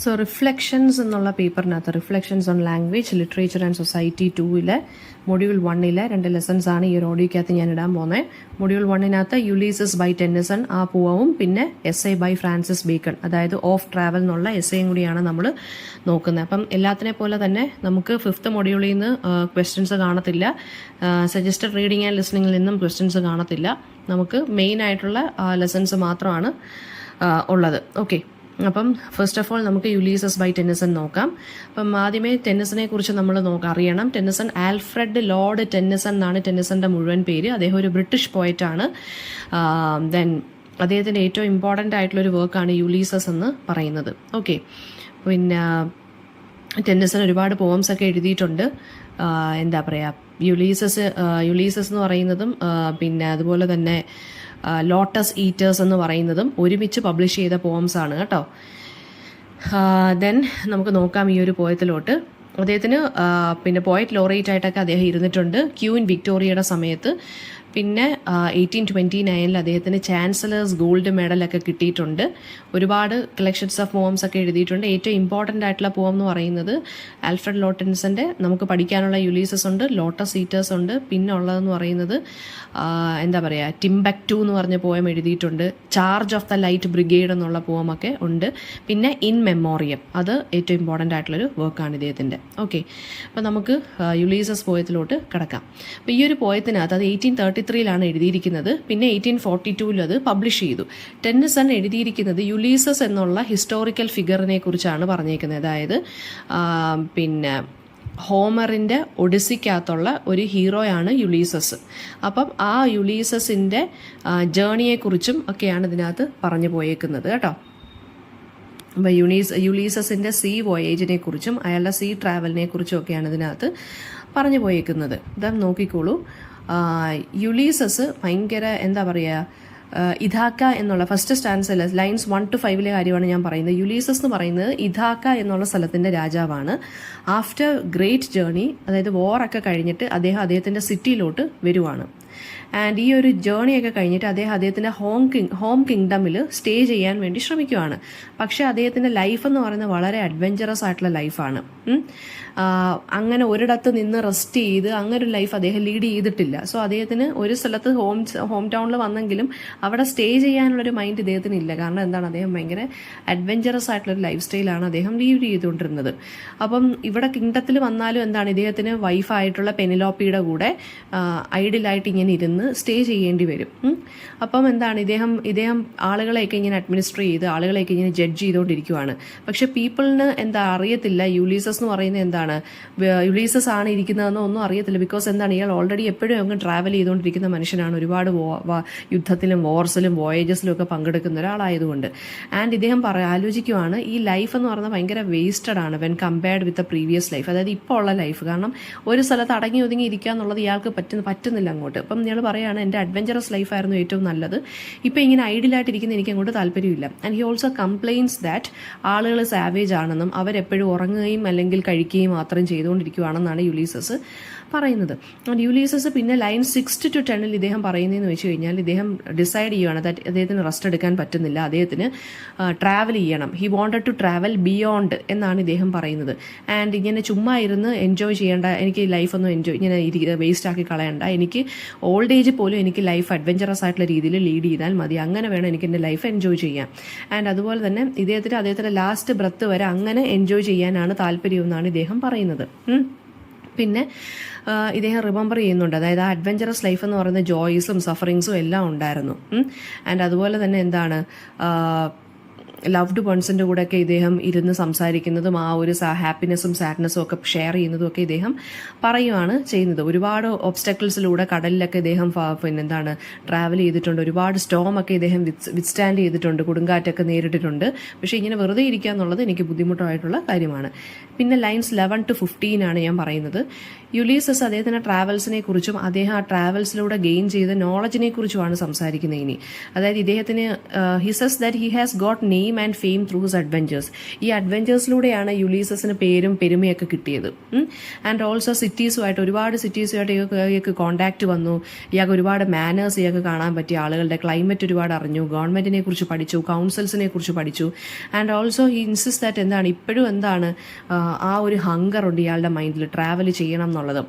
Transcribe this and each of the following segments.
So reflections എന്നുള്ള പേപ്പറിനകത്ത് reflections on language literature and society 2 module 1 2 lessons ആണ് ഈ ഒരു ഓഡിയോക്കകത്ത് ഞാൻ ഇടാൻ പോകുന്നത്. മൊഡ്യൂൾ 1 യൂലീസസ് ബൈ ടെന്നിസൺ ആ പോവും, പിന്നെ എസ്സേ ബൈ ഫ്രാൻസിസ് ബേക്കൺ, അതായത് ഓഫ് ട്രാവൽ എന്നുള്ള എസ്സേയും കൂടിയാണ് നമ്മൾ നോക്കുന്നത്. അപ്പം എല്ലാത്തിനെ പോലെ തന്നെ നമുക്ക് 5th മൊഡ്യൂളിൽ നിന്ന് ക്വസ്റ്റ്യൻസ് കാണത്തില്ല, സജസ്റ്റഡ് റീഡിംഗ് ആൻഡ് ലിസണിങ്ങിൽ നിന്നും ക്വസ്റ്റ്യൻസ് കാണത്തില്ല. നമുക്ക് മെയിൻ ആയിട്ടുള്ള ലെസൺസ് മാത്രമാണ് ഉള്ളത്. ഓക്കെ, അപ്പം ഫസ്റ്റ് ഓഫ് ഓൾ നമുക്ക് യുലീസസ് ബൈ ടെന്നിസൺ നോക്കാം. അപ്പം ആദ്യമേ ടെന്നിസനെ കുറിച്ച് നമ്മൾ അറിയണം. ടെന്നിസൺ ആൽഫ്രഡ് ലോർഡ് ടെന്നിസൺ എന്നാണ് ടെന്നിസന്റെ മുഴുവൻ പേര്. അദ്ദേഹം ഒരു ബ്രിട്ടീഷ് പോയറ്റാണ്. ദെൻ അദ്ദേഹത്തിന്റെ ഏറ്റവും ഇമ്പോർട്ടൻ്റ് ആയിട്ടുള്ളൊരു വർക്കാണ് യുലീസസ് എന്ന് പറയുന്നത്. ഓക്കെ, പിന്നെ ടെന്നിസൺ ഒരുപാട് പോംസ് ഒക്കെ എഴുതിയിട്ടുണ്ട്. എന്താ പറയുക, യുലീസസ് എന്ന് പറയുന്നതും പിന്നെ അതുപോലെ തന്നെ ലോട്ടസ് ഈറ്റേഴ്സ് എന്ന് പറയുന്നതും ഒരുമിച്ച് പബ്ലിഷ് ചെയ്ത പോംസ് ആണ് കേട്ടോ. ദെൻ നമുക്ക് നോക്കാം ഈ ഒരു പോയത്തിലോട്ട്. അദ്ദേഹത്തിന് പിന്നെ പോയറ്റ് ലോറേറ്റ് ആയിട്ടൊക്കെ അദ്ദേഹം ഇരുന്നിട്ടുണ്ട് ക്യൂൻ വിക്ടോറിയയുടെ സമയത്ത്. പിന്നെ 1829 അദ്ദേഹത്തിന് ചാൻസലേഴ്സ് ഗോൾഡ് മെഡലൊക്കെ കിട്ടിയിട്ടുണ്ട്. ഒരുപാട് കളക്ഷൻസ് ഓഫ് പോംസ് ഒക്കെ എഴുതിയിട്ടുണ്ട്. ഏറ്റവും ഇമ്പോർട്ടൻ്റ് ആയിട്ടുള്ള പോം എന്ന് പറയുന്നത് ആൽഫ്രഡ് ലോർഡ് ടെന്നിസന്റെ നമുക്ക് പഠിക്കാനുള്ള യുലീസസ് ഉണ്ട്, ലോട്ടസ് ഈറ്റേഴ്സ് ഉണ്ട്, പിന്നെ ഉള്ളതെന്ന് പറയുന്നത് എന്താ പറയുക, ടിംബക്ടു എന്ന് പറഞ്ഞ പോയം എഴുതിയിട്ടുണ്ട്. Charge of the light brigade എന്നുള്ള പോമൊക്കെ ഉണ്ട്. പിന്നെ ഇൻ മെമ്മോറിയം, അത് ഏറ്റവും ഇമ്പോർട്ടൻ്റ് ആയിട്ടുള്ളൊരു വർക്കാണ് ഇദ്ദേഹത്തിൻ്റെ. ഓക്കെ, അപ്പോൾ നമുക്ക് യുലീസസ് പോയത്തിലോട്ട് കിടക്കാം. അപ്പോൾ ഈ ഒരു പോയത്തിനകത്ത് അത് 1833 എഴുതിയിരിക്കുന്നത്. പിന്നെ 1842 അത് പബ്ലിഷ് ചെയ്തു. ടെന്നിസൺ എഴുതിയിരിക്കുന്നത് യുലീസസ് എന്നുള്ള ഹിസ്റ്റോറിക്കൽ ഫിഗറിനെ കുറിച്ചാണ് പറഞ്ഞേക്കുന്നത്. അതായത് പിന്നെ ഹോമറിന്റെ ഒഡിസിക്കകത്തുള്ള ഒരു ഹീറോയാണ് യുലീസസ്. അപ്പം ആ യുലീസസിന്റെ ജേണിയെക്കുറിച്ചും ഒക്കെയാണ് ഇതിനകത്ത് പറഞ്ഞു പോയേക്കുന്നത് കേട്ടോ. അപ്പം യുലീസസിന്റെ സീ വോയേജിനെ കുറിച്ചും അയാളുടെ സീ ട്രാവലിനെ കുറിച്ചും ഒക്കെയാണ് ഇതിനകത്ത് പറഞ്ഞു പോയേക്കുന്നത്. ഇതാ നോക്കിക്കോളൂ. യുലീസസ് ഭയങ്കര എന്താ പറയുക, ഇഥാക്ക എന്നുള്ള ഫസ്റ്റ് സ്റ്റാൻസിൽ ലൈൻസ് 1 to 5 കാര്യമാണ് ഞാൻ പറയുന്നത്. യുലീസസ് എന്ന് പറയുന്നത് ഇഥാക്ക എന്നുള്ള സ്ഥലത്തിന്റെ രാജാവാണ്. ആഫ്റ്റർ ഗ്രേറ്റ് ജേർണി, അതായത് വോറൊക്കെ കഴിഞ്ഞിട്ട് അദ്ദേഹത്തിന്റെ സിറ്റിയിലോട്ട് വരുവാണ്. ആൻഡ് ഈ ഒരു ജേർണിയൊക്കെ കഴിഞ്ഞിട്ട് അദ്ദേഹത്തിന്റെ ഹോം കിങ്ഡമിൽ സ്റ്റേ ചെയ്യാൻ വേണ്ടി ശ്രമിക്കുവാണ്. പക്ഷെ അദ്ദേഹത്തിന്റെ ലൈഫ് എന്ന് പറയുന്നത് വളരെ അഡ്വഞ്ചറസ് ആയിട്ടുള്ള ലൈഫാണ്. അങ്ങനെ ഒരിടത്ത് നിന്ന് റെസ്റ്റ് ചെയ്ത് അങ്ങനെ ഒരു ലൈഫ് അദ്ദേഹം ലീഡ് ചെയ്തിട്ടില്ല. സോ അദ്ദേഹത്തിന് ഒരു സ്ഥലത്ത് ഹോം ടൗണിൽ വന്നെങ്കിലും അവിടെ സ്റ്റേ ചെയ്യാനുള്ളൊരു മൈൻഡ് ഇദ്ദേഹത്തിന് ഇല്ല. കാരണം എന്താണ്, അദ്ദേഹം ഭയങ്കര അഡ്വഞ്ചറസ് ആയിട്ടുള്ളൊരു ലൈഫ് സ്റ്റൈലാണ് അദ്ദേഹം ലീഡ് ചെയ്തുകൊണ്ടിരുന്നത്. അപ്പം ഇവിടെ കിങ്ഡത്തിൽ വന്നാലും എന്താണ്, ഇദ്ദേഹത്തിന് വൈഫായിട്ടുള്ള പെനിലോപ്പിയുടെ കൂടെ ഐഡിയലായിട്ട് ഇങ്ങനെ ഇരുന്ന് സ്റ്റേ ചെയ്യേണ്ടി വരും. അപ്പം എന്താണ്, ഇദ്ദേഹം ആളുകളെയൊക്കെ ഇങ്ങനെ അഡ്മിനിസ്റ്റർ ചെയ്ത് ആളുകളെയൊക്കെ ഇങ്ങനെ ജഡ്ജ് ചെയ്തുകൊണ്ടിരിക്കുവാണ്. പക്ഷെ പീപ്പിളിന് എന്താ അറിയത്തില്ല യുലീസസ് എന്ന് പറയുന്നത് എന്താണ്, യുലീസസ് ആണ് ഇരിക്കുന്നതെന്നോ ഒന്നും അറിയത്തില്ല. ബിക്കോസ് എന്താണ്, ഇയാൾ ഓൾറെഡി എപ്പോഴും അങ്ങ് ട്രാവൽ ചെയ്തുകൊണ്ടിരിക്കുന്ന മനുഷ്യനാണ്. ഒരുപാട് യുദ്ധത്തിലും വോർസിലും വോയേജസിലും ഒക്കെ പങ്കെടുക്കുന്ന ഒരാളായതുകൊണ്ട്. ആൻഡ് ഇദ്ദേഹം ആലോചിക്കുവാണ്, ഈ ലൈഫ് എന്ന് പറയുന്നത് ഭയങ്കര വേസ്റ്റഡ് ആണ് when compared with the previous life. അതായത് ഇപ്പോൾ ഉള്ള ലൈഫ്, കാരണം ഒരു സ്ഥലത്ത് അടങ്ങി ഒതുങ്ങി ഇരിക്കുക എന്നുള്ളത് ഇയാൾക്ക് പറ്റുന്നില്ല അങ്ങോട്ട്. അപ്പം ഇയാൾ പറയാണ്, എൻ്റെ അഡ്വഞ്ചറസ് ലൈഫായിരുന്നു ഏറ്റവും നല്ലത്, ഇപ്പം ഇങ്ങനെ ഐഡിയലായിട്ടിരിക്കുന്ന എനിക്ക് അങ്ങോട്ട് താല്പര്യമില്ല. And he also complains that ആളുകൾ സാവേജ് ആണെന്നും അവരെപ്പോഴും ഉറങ്ങുകയും അല്ലെങ്കിൽ കഴിക്കുകയും മാത്രം ചെയ്തുകൊണ്ടിരിക്കുകയാണെന്നാണ് യുലീസസ് പറയുന്നത്. യുലീസസ് പിന്നെ ലൈൻ 6 to 10 ഇദ്ദേഹം പറയുന്നതെന്ന് വെച്ച് കഴിഞ്ഞാൽ, ഇദ്ദേഹം ഡിസൈഡ് ചെയ്യുകയാണ് ദാറ്റ് അദ്ദേഹത്തിന് റെസ്റ്റ് എടുക്കാൻ പറ്റുന്നില്ല, അദ്ദേഹത്തിന് ട്രാവൽ ചെയ്യണം. He wanted to travel beyond എന്നാണ് ഇദ്ദേഹം പറയുന്നത്. ആൻഡ് ഇങ്ങനെ ചുമ്മാ ഇരുന്ന് എൻജോയ് ചെയ്യേണ്ട, എനിക്ക് ലൈഫൊന്നും ഇങ്ങനെ വേസ്റ്റ് ആക്കി കളയണ്ട, എനിക്ക് ഓൾഡ് ഏജ് പോലും എനിക്ക് ലൈഫ് അഡ്വഞ്ചറസ് ആയിട്ടുള്ള രീതിയിൽ ലീഡ് ചെയ്താൽ മതി, അങ്ങനെ വേണം എനിക്ക് എൻ്റെ ലൈഫ് എൻജോയ് ചെയ്യാൻ. ആൻഡ് അതുപോലെ തന്നെ അദ്ദേഹത്തിന്റെ ലാസ്റ്റ് ബ്രത്ത് വരെ അങ്ങനെ എൻജോയ് ചെയ്യാനാണ് താല്പര്യമെന്നാണ് ഇദ്ദേഹം പറയുന്നത്. പിന്നെ ഇദ്ദേഹം റിമെമ്പർ ചെയ്യുന്നുണ്ട്, അതായത് ആ അഡ്വഞ്ചറസ് ലൈഫ് എന്ന് പറയുന്ന ജോയ്സും സഫറിങ്സും എല്ലാം ഉണ്ടായിരുന്നു. ആൻഡ് അതുപോലെ തന്നെ എന്താണ്, ലവ്ഡ് വൺസിൻ്റെ കൂടെയൊക്കെ ഇദ്ദേഹം ഇരുന്ന് സംസാരിക്കുന്നതും ആ ഒരു ഹാപ്പിനെസ്സും സാഡ്നെസ്സും ഒക്കെ ഷെയർ ചെയ്യുന്നതും ഒക്കെ ഇദ്ദേഹം പറയുകയാണ് ചെയ്യുന്നത്. ഒരുപാട് ഒബ്സ്റ്റക്കിൾസിലൂടെ കടലിലൊക്കെ ഇദ്ദേഹം പിന്നെന്താണ് ട്രാവൽ ചെയ്തിട്ടുണ്ട്. ഒരുപാട് സ്റ്റോം ഒക്കെ ഇദ്ദേഹം വിത്ത്സ്റ്റാൻഡ് ചെയ്തിട്ടുണ്ട്, കൊടുങ്കാറ്റൊക്കെ നേരിട്ടിട്ടുണ്ട്. പക്ഷേ ഇങ്ങനെ വെറുതെ ഇരിക്കുക എന്നുള്ളത് എനിക്ക് ബുദ്ധിമുട്ടായിട്ടുള്ള കാര്യമാണ്. പിന്നെ ലൈൻസ് 11 to 15 ആണ് ഞാൻ പറയുന്നത്. യുലീസസ് അദ്ദേഹത്തിന്റെ ട്രാവൽസിനെ കുറിച്ചും അദ്ദേഹം ആ ട്രാവൽസിലൂടെ ഗെയിൻ ചെയ്ത നോളജിനെ കുറിച്ചുമാണ് സംസാരിക്കുന്നത് ഇനി. അതായത് ഇദ്ദേഹത്തിന് he cess that he has got name name and fame through his adventures. ഈ അഡ്വഞ്ചേഴ്സിലൂടെയാണ് യുലീസസിന് പേരും പെരുമയൊക്കെ കിട്ടിയത്. ആൻഡ് ഓൾസോ സിറ്റീസുമായിട്ട് ഒരുപാട് സിറ്റീസുമായിട്ട് ഇയാൾക്ക് കോൺടാക്റ്റ് വന്നു. ഇയാൾക്ക് ഒരുപാട് മാനേഴ്സ് ഇയാൾക്ക് കാണാൻ പറ്റിയ ആളുകളുടെ ക്ലൈമറ്റ് ഒരുപാട് അറിഞ്ഞു, ഗവൺമെന്റിനെ കുറിച്ച് പഠിച്ചു, കൗൺസിൽസിനെ കുറിച്ച് പഠിച്ചു. And also he insist that എന്താണ് ഇപ്പോഴും എന്താണ് ആ ഒരു ഹങ്കർ ഉണ്ട് ഇയാളുടെ മൈൻഡിൽ ട്രാവൽ ചെയ്യണം എന്നുള്ളത്.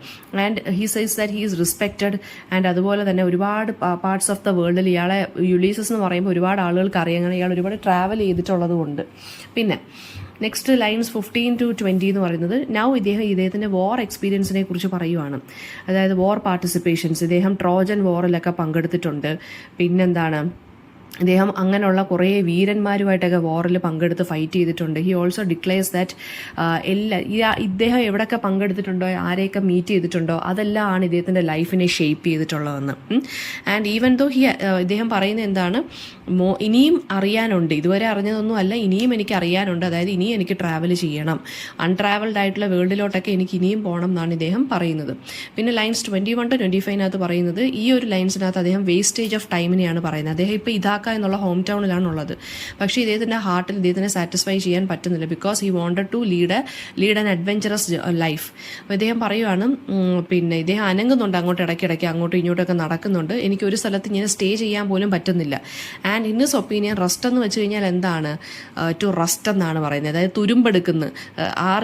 And he says that he is respected. And അതുപോലെ തന്നെ ഒരുപാട് പാർട്സ് ഓഫ് ദ വേൾഡിൽ ഇയാളെ യുലീസസ് എന്ന് പറയുമ്പോൾ ഒരുപാട് ആളുകൾക്ക് അറിയാം, അങ്ങനെ ഇയാൾ ഒരുപാട് ട്രാവൽ ചെയ്തിട്ടുള്ളത് കൊണ്ട്. പിന്നെ നെക്സ്റ്റ് ലൈൻസ് 15 to 20 എന്ന് പറയുന്നത് നൗ ഇദ്ദേഹത്തിൻ്റെ വാർ എക്സ്പീരിയൻസിനെ കുറിച്ച് പറയുവാണ്. അതായത് വാർ പാർട്ടിസിപ്പേഷൻസ്, ഇദ്ദേഹം ട്രോജൻ വാറിലൊക്കെ പങ്കെടുത്തിട്ടുണ്ട്. പിന്നെന്താണ് ഇദ്ദേഹം അങ്ങനെയുള്ള കുറേ വീരന്മാരുമായിട്ടൊക്കെ വാറിൽ പങ്കെടുത്ത് ഫൈറ്റ് ചെയ്തിട്ടുണ്ട്. ഹി ഓൾസോ ഡിക്ലെയർസ് ദാറ്റ് ഇദ്ദേഹം എവിടെയൊക്കെ പങ്കെടുത്തിട്ടുണ്ടോ, ആരെയൊക്കെ മീറ്റ് ചെയ്തിട്ടുണ്ടോ, അതെല്ലാം ആണ് ഇദ്ദേഹത്തിൻ്റെ ലൈഫിനെ ഷേപ്പ് ചെയ്തിട്ടുള്ളതെന്ന്. ആൻഡ് ഈവൻ ദോ ഇദ്ദേഹം പറയുന്നത് എന്താണ്, ഇനിയും അറിയാനുണ്ട്, ഇതുവരെ അറിഞ്ഞതൊന്നും അല്ല, ഇനിയും എനിക്ക് അറിയാനുണ്ട്. അതായത് ഇനിയും എനിക്ക് ട്രാവൽ ചെയ്യണം, അൺട്രാവൽഡ് ആയിട്ടുള്ള വേൾഡിലോട്ടൊക്കെ എനിക്ക് ഇനിയും പോകണം എന്നാണ് ഇദ്ദേഹം പറയുന്നത്. പിന്നെ ലൈൻസ് 21 to 25 പറയുന്നത് ഈ ഒരു ലൈൻസിനകത്ത് അദ്ദേഹം വേസ്റ്റേജ് ഓഫ് ടൈമിനെയാണ് പറയുന്നത്. അദ്ദേഹം ഇപ്പോൾ ഇതാക്ക എന്നുള്ള ഹോം ടൗണിലാണുള്ളത്. പക്ഷേ ഇദ്ദേഹത്തിൻ്റെ ഹാർട്ടിൽ ഇദ്ദേഹത്തിനെ സാറ്റിസ്ഫൈ ചെയ്യാൻ പറ്റുന്നില്ല. Because he wanted to lead an adventurous life. അപ്പോൾ ഇദ്ദേഹം പറയുവാണ്, പിന്നെ ഇദ്ദേഹം അനങ്ങുന്നുണ്ട്, അങ്ങോട്ട് ഇടയ്ക്കിടയ്ക്ക് അങ്ങോട്ടും ഇങ്ങോട്ടൊക്കെ നടക്കുന്നുണ്ട്, എനിക്ക് ഒരു സ്ഥലത്ത് ഇങ്ങനെ സ്റ്റേ ചെയ്യാൻ പോലും പറ്റുന്നില്ല. And in his opinion rest എന്ന് വെച്ച് കഴിഞ്ഞാൽ എന്താണ്, ടു റസ്റ്റ് എന്നാണ് പറയുന്നത്. അതായത് തുരുമ്പെടുക്കുന്ന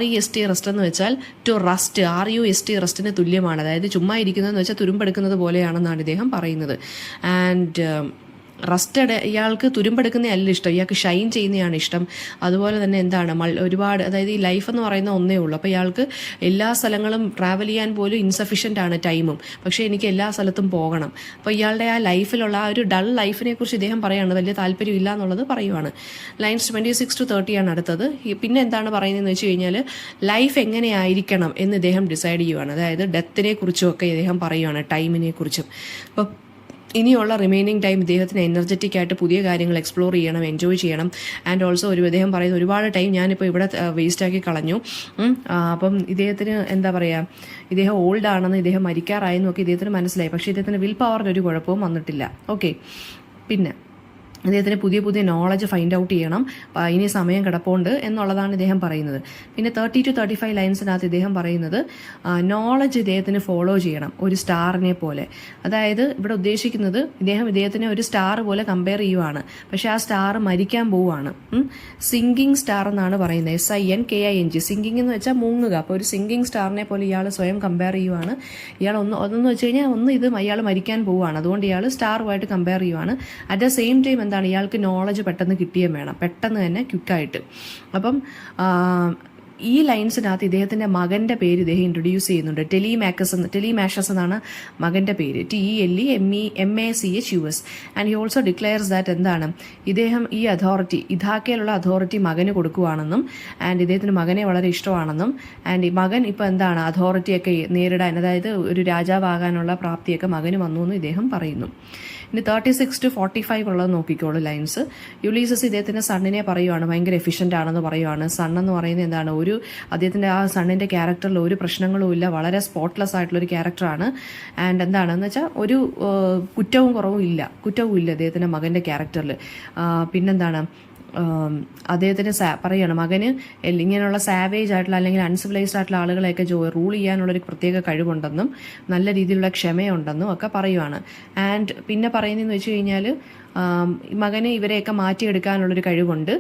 REST റെസ്റ്റ് എന്ന് വെച്ചാൽ ടു റസ്റ്റ് RUST റെസ്റ്റിന് തുല്യമാണ്. അതായത് ചുമ്മാ ഇരിക്കുന്നതെന്ന് വെച്ചാൽ തുരുമ്പെടുക്കുന്നത് പോലെയാണെന്നാണ് ഇദ്ദേഹം പറയുന്നത്. ആൻഡ് റസ്റ്റഡ് ഇയാൾക്ക് തുരുമ്പെടുക്കുന്നതല്ല ഇഷ്ടം, ഇയാൾക്ക് ഷൈൻ ചെയ്യുന്നതാണ് ഇഷ്ടം. അതുപോലെ തന്നെ എന്താണ് ഒരുപാട്, അതായത് ഈ ലൈഫ് എന്ന് പറയുന്ന ഒന്നേ ഉള്ളൂ. അപ്പോൾ ഇയാൾക്ക് എല്ലാ സ്ഥലങ്ങളും ട്രാവൽ ചെയ്യാൻ പോലും ഇൻസഫിഷ്യൻ്റ് ആണ് ടൈമും. പക്ഷേ എനിക്ക് എല്ലാ സ്ഥലത്തും പോകണം. അപ്പോൾ ഇയാളുടെ ആ ലൈഫിലുള്ള ആ ഒരു ഡൾ ലൈഫിനെ കുറിച്ച് ഇദ്ദേഹം പറയുകയാണ്, വലിയ താല്പര്യമില്ല എന്നുള്ളത് പറയുവാണ്. ലൈൻസ് 26 to 30 ആണ് അടുത്തത്. പിന്നെ എന്താണ് പറയുന്നതെന്ന് വെച്ച് കഴിഞ്ഞാൽ ലൈഫ് എങ്ങനെയായിരിക്കണം എന്ന് ഇദ്ദേഹം ഡിസൈഡ് ചെയ്യുവാണ്. അതായത് ഡെത്തിനെ കുറിച്ചും ഒക്കെ ഇദ്ദേഹം പറയുവാണ്, ടൈമിനെ കുറിച്ചും. അപ്പോൾ ഇനിയുള്ള റിമൈനിങ് ടൈം ഇദ്ദേഹത്തിന് എനർജറ്റിക് ആയിട്ട് പുതിയ കാര്യങ്ങൾ എക്സ്പ്ലോർ ചെയ്യണം, എൻജോയ് ചെയ്യണം. ആൻഡ് ഓൾസോ ഇദ്ദേഹം പറയുന്നത് ഒരുപാട് ടൈം ഞാനിപ്പോൾ ഇവിടെ വേസ്റ്റാക്കി കളഞ്ഞു. അപ്പം ഇദ്ദേഹത്തിന് എന്താ പറയുക, ഇദ്ദേഹം ഓൾഡ് ആണെന്ന്, ഇദ്ദേഹം മരിക്കാറായെന്നും ഒക്കെ ഇദ്ദേഹത്തിന് മനസ്സിലായി. പക്ഷേ ഇദ്ദേഹത്തിന് വിൽ പവറിന് ഒരു കുഴപ്പവും വന്നിട്ടില്ല. ഓക്കെ, പിന്നെ അദ്ദേഹത്തിന് പുതിയ പുതിയ നോളജ് ഫൈൻഡ് ഔട്ട് ചെയ്യണം, ഇനി സമയം കിടപ്പുണ്ട് എന്നുള്ളതാണ് ഇദ്ദേഹം പറയുന്നത്. പിന്നെ 30 to 35 ലൈൻസിനകത്ത് ഇദ്ദേഹം പറയുന്നത് നോളജ് ഇദ്ദേഹത്തിന് ഫോളോ ചെയ്യണം ഒരു സ്റ്റാറിനെ പോലെ. അതായത് ഇവിടെ ഉദ്ദേശിക്കുന്നത് ഇദ്ദേഹത്തിനെ ഒരു സ്റ്റാർ പോലെ കമ്പയർ ചെയ്യുവാണ്. പക്ഷേ ആ സ്റ്റാർ മരിക്കാൻ പോവുകയാണ്. സിങ്കിങ് സ്റ്റാർ എന്നാണ് പറയുന്നത്, SINKING. സിങ്കിങ് എന്ന് വെച്ചാൽ മുങ്ങുക. അപ്പോൾ ഒരു സിങ്കിങ് സ്റ്റാറിനെ പോലെ ഇയാൾ സ്വയം കമ്പയർ ചെയ്യുവാണ്. അതെന്ന് വെച്ച് കഴിഞ്ഞാൽ ഇയാൾ മരിക്കാൻ പോവുകയാണ്, അതുകൊണ്ട് ഇയാൾ സ്റ്റാറുമായിട്ട് കമ്പയർ ചെയ്യുവാണ്. അറ്റ് ദ സെയിം ടൈം എന്താണ്, ഇയാൾക്ക് നോളജ് പെട്ടെന്ന് കിട്ടുകയും വേണം, പെട്ടെന്ന് തന്നെ ക്വിക്കായിട്ട്. അപ്പം ഈ ലൈൻസിനകത്ത് ഇദ്ദേഹത്തിൻ്റെ മകൻ്റെ പേര് ഇദ്ദേഹം ഇൻട്രൊഡ്യൂസ് ചെയ്യുന്നുണ്ട്. ടെലിമാഷസ് എന്നാണ് മകൻ്റെ പേര്, TELEMACHUS. And he also declares that എന്താണ്, ഇദ്ദേഹം ഈ അതോറിറ്റി, ഇഥാക്കയിലുള്ള അതോറിറ്റി മകന് കൊടുക്കുകയാണെന്നും, ആൻഡ് ഇദ്ദേഹത്തിന് മകനെ വളരെ ഇഷ്ടമാണെന്നും, ആൻഡ് ഈ മകൻ ഇപ്പോൾ എന്താണ് അതോറിറ്റിയൊക്കെ നേരിടാൻ, അതായത് ഒരു രാജാവാകാനുള്ള പ്രാപ്തിയൊക്കെ മകന് വന്നു എന്ന് ഇദ്ദേഹം പറയുന്നു. ഇനി 36 to 45 ഉള്ളത് നോക്കിക്കോളൂ ലൈൻസ്. യുലീസസ് ഇദ്ദേഹത്തിൻ്റെ സണ്ണിനെ പറയുവാണ്, ഭയങ്കര എഫിഷ്യൻ്റ് ആണെന്ന് പറയുവാണ്. സണ്ണെന്ന് പറയുന്നത് എന്താണ്, അദ്ദേഹത്തിൻ്റെ ആ സണ്ണിൻ്റെ ക്യാരക്ടറിൽ ഒരു പ്രശ്നങ്ങളും ഇല്ല, വളരെ സ്പോട്ട്ലെസ് ആയിട്ടുള്ളൊരു ക്യാരക്ടറാണ്. ആൻഡ് എന്താണെന്ന് വെച്ചാൽ ഒരു കുറ്റവും അദ്ദേഹത്തിൻ്റെ മകൻ്റെ ക്യാരക്ടറിൽ. പിന്നെന്താണ്, അദ്ദേഹത്തിന് പറയുകയാണ് മകന് ഇങ്ങനെയുള്ള സാവേജ് ആയിട്ടുള്ള അല്ലെങ്കിൽ അൺസിവിലൈസ്ഡ് ആയിട്ടുള്ള ആളുകളെയൊക്കെ റൂൾ ചെയ്യാനുള്ളൊരു പ്രത്യേക കഴിവുണ്ടെന്നും നല്ല രീതിയിലുള്ള ക്ഷമയുണ്ടെന്നും ഒക്കെ പറയുവാണ്. ആൻഡ് പിന്നെ പറയുന്നതെന്ന് വെച്ച് കഴിഞ്ഞാൽ മകന് ഇവരെയൊക്കെ മാറ്റിയെടുക്കാനുള്ളൊരു കഴിവുണ്ട്.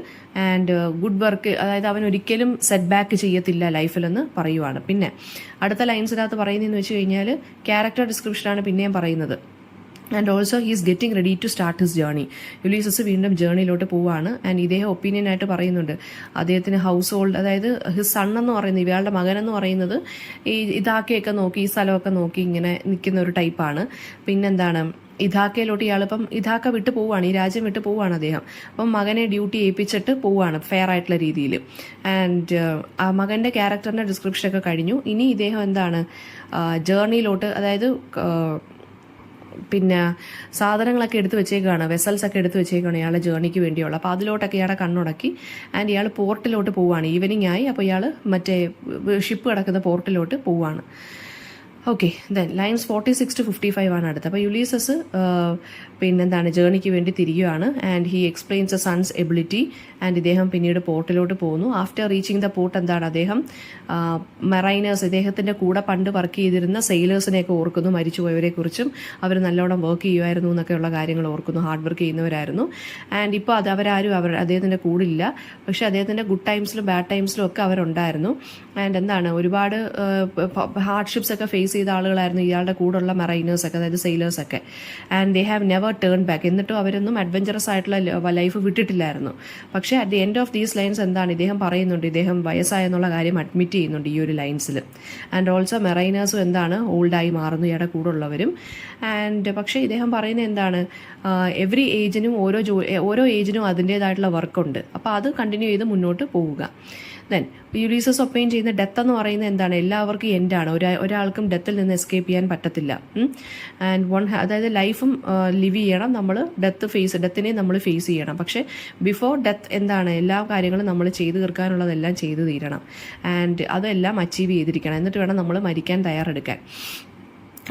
ആൻഡ് ഗുഡ് വർക്ക്, അതായത് അവൻ ഒരിക്കലും സെറ്റ് ബാക്ക് ചെയ്യത്തില്ല ലൈഫിലെന്ന് പറയുവാണ്. പിന്നെ അടുത്ത ലൈൻസിനകത്ത് പറയുന്നതെന്ന് വെച്ച് കഴിഞ്ഞാൽ ക്യാരക്ടർ ഡിസ്ക്രിപ്ഷനാണ് പിന്നെയും പറയുന്നത്. And also he is getting ready to start his journey. Ulysses വീണ്ടും ജേർണിയിലോട്ട് പോവുകയാണ്. ആൻഡ് ഇദ്ദേഹം ഒപ്പീനിയനായിട്ട് പറയുന്നുണ്ട്, അദ്ദേഹത്തിന് ഹൗസ് ഹോൾഡ്, അതായത് ഹിസ് സൺ എന്ന് പറയുന്നത്, ഇയാളുടെ മകനെന്ന് പറയുന്നത് ഈ ഇതാക്കിയൊക്കെ നോക്കി, ഈ സ്ഥലമൊക്കെ നോക്കി ഇങ്ങനെ നിൽക്കുന്ന ഒരു ടൈപ്പാണ്. പിന്നെന്താണ്, ഇഥാക്കയിലോട്ട് ഇയാളിപ്പം ഇഥാക്ക വിട്ട് പോവുകയാണ്, ഈ രാജ്യം വിട്ട് പോവുകയാണ് അദ്ദേഹം. അപ്പം മകനെ ഡ്യൂട്ടി ഏൽപ്പിച്ചിട്ട് പോവുകയാണ് ഫെയർ ആയിട്ടുള്ള രീതിയിൽ. ആൻഡ് ആ മകൻ്റെ ക്യാരക്ടറിൻ്റെ ഡിസ്ക്രിപ്ഷനൊക്കെ കഴിഞ്ഞു. ഇനി ഇദ്ദേഹം എന്താണ് ജേർണിയിലോട്ട്, അതായത് പിന്നെ സാധനങ്ങളൊക്കെ എടുത്ത് വെച്ചേക്കാണ്, വെസൽസൊക്കെ എടുത്ത് വെച്ചേക്കാണ് ഇയാളുടെ ജേർണിക്ക് വേണ്ടിയുള്ള. അപ്പോൾ അതിലോട്ടൊക്കെ ഇയാളെ കണ്ണുടക്കി. ആൻഡ് ഇയാൾ പോർട്ടിലോട്ട് പോവുകയാണ്, ഈവനിങ് ആയി. അപ്പോൾ ഇയാൾ മറ്റേ ഷിപ്പ് കിടക്കുന്ന പോർട്ടിലോട്ട് പോവുകയാണ്. ഓക്കെ, ദെൻ ലൈൻസ് 46-55 ആണ് അടുത്ത്. അപ്പോൾ യുലീസസ് പിന്നെന്താണ് ജേണിക്ക് വേണ്ടി തിരിയുകയാണ്. And he explains a son's ability. And ഇദ്ദേഹം പിന്നീട് പോർട്ടിലോട്ട് പോകുന്നു. ആഫ്റ്റർ റീച്ചിങ് ദ പോർട്ട് എന്താണ് അദ്ദേഹം മെറൈനേഴ്സ്, ഇദ്ദേഹത്തിൻ്റെ കൂടെ പണ്ട് വർക്ക് ചെയ്തിരുന്ന സെയിലേഴ്സിനെയൊക്കെ ഓർക്കുന്നു, മരിച്ചുപോയവരെ കുറിച്ചും അവർ നല്ലോണം വർക്ക് ചെയ്യുമായിരുന്നു എന്നൊക്കെയുള്ള കാര്യങ്ങൾ ഓർക്കുന്നു, ഹാർഡ് വർക്ക് ചെയ്യുന്നവരായിരുന്നു. ആൻഡ് ഇപ്പോൾ അവരാരും അദ്ദേഹത്തിൻ്റെ കൂടില്ല, പക്ഷേ അദ്ദേഹത്തിൻ്റെ ഗുഡ് ടൈംസിലും ബാഡ് ടൈംസിലും ഒക്കെ അവരുണ്ടായിരുന്നു. ആൻഡ് എന്താണ് ഒരുപാട് ഹാർഡ്ഷിപ്സ് ഒക്കെ ഫേസ് ചെയ്ത ആളുകളായിരുന്നു ഇയാളുടെ കൂടെയുള്ള മെറൈനേഴ്സൊക്കെ, അതായത് സെയിലേഴ്സൊക്കെ. And they have never turn back. എന്നിട്ടും അവരൊന്നും അഡ്വഞ്ചറസ് ആയിട്ടുള്ള ലൈഫ് വിട്ടിട്ടില്ലായിരുന്നു. പക്ഷേ at the end of these lines എന്താണ് ഇദ്ദേഹം പറയുന്നുണ്ട്, ഇദ്ദേഹം വയസ്സായെന്നുള്ള കാര്യം അഡ്മിറ്റ് ചെയ്യുന്നുണ്ട് ഈ ഒരു ലൈൻസിൽ. ആൻഡ് ഓൾസോ മെറൈനേഴ്സും എന്താണ് ഓൾഡായി മാറുന്നു, ഇയാളുടെ കൂടെ ഉള്ളവരും. ആൻഡ് പക്ഷേ ഇദ്ദേഹം പറയുന്നത് എന്താണ്, എവറി ഏജിനും ഓരോ ഏജിനും അതിൻ്റേതായിട്ടുള്ള വർക്കുണ്ട്. അപ്പോൾ അത് കണ്ടിന്യൂ ചെയ്ത് മുന്നോട്ട് പോവുക. ദെൻ യുലീസസ് ഒപ്പൈൻ ചെയ്യുന്ന ഡെത്ത് എന്ന് പറയുന്നത് എന്താണ്, എല്ലാവർക്കും എൻഡാണ്. ഒരാൾക്കും ഡെത്തിൽ നിന്ന് എസ്കേപ്പ് ചെയ്യാൻ പറ്റത്തില്ല. ആൻഡ് അതായത് ലൈഫും ലിവ് ചെയ്യണം, നമ്മൾ ഡെത്തിനെ നമ്മൾ ഫേസ് ചെയ്യണം. പക്ഷേ ബിഫോർ ഡെത്ത് എന്താണ് എല്ലാ കാര്യങ്ങളും നമ്മൾ ചെയ്തു തീർക്കാനുള്ളതെല്ലാം ചെയ്തു തീരണം. ആൻഡ് അതെല്ലാം അച്ചീവ് ചെയ്തിരിക്കണം, എന്നിട്ട് വേണം നമ്മൾ മരിക്കാൻ തയ്യാറെടുക്കാൻ.